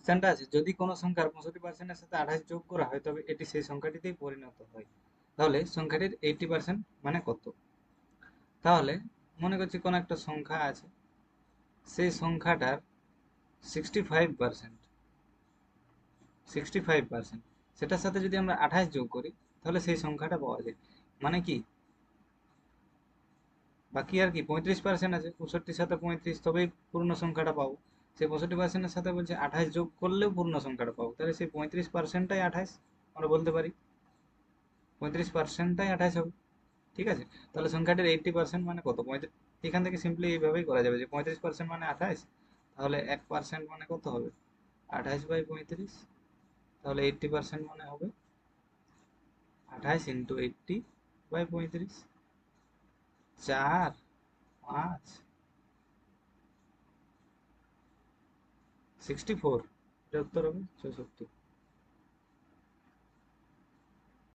অপশনটা আছে, যদি কোনো সংখ্যার 65% সাথে 28 যোগ করা হয় তবে এটি সেই সংখ্যাটিতেই পরিণত হয়। তাহলে সংখ্যাটির 80% মানে কত? তাহলে মনে করছি কোনো একটা সংখ্যা আছে, সেই সংখ্যাটার 65% 65% সেটার সাথে যদি আমরা 28 যোগ করি তাহলে সেই সংখ্যাটা পাওয়া যায়। মানে কি, বাকি আর কি 35% আছে, 65 সাথে 35 তবেই পূর্ণ সংখ্যাটা পাবো। সেই 65%-এর সাথে বলছে 28 যোগ করলেও পূর্ণ সংখ্যাটা পাবো, তাহলে সেই 35%টাই 28 আমরা বলতে পারি। 35%টাই 28 হবে। ঠিক আছে, তাহলে সংখ্যাটির 80% মানে কত? এখান থেকে সিম্পলি এইভাবেই করা যাবে যে 35% মানে 28, তাহলে 1% মানে কত হবে? 28/35। তাহলে 80% মানে হবে 28 × 80/35, 4, 5, 64, এটার উত্তর হবে 64।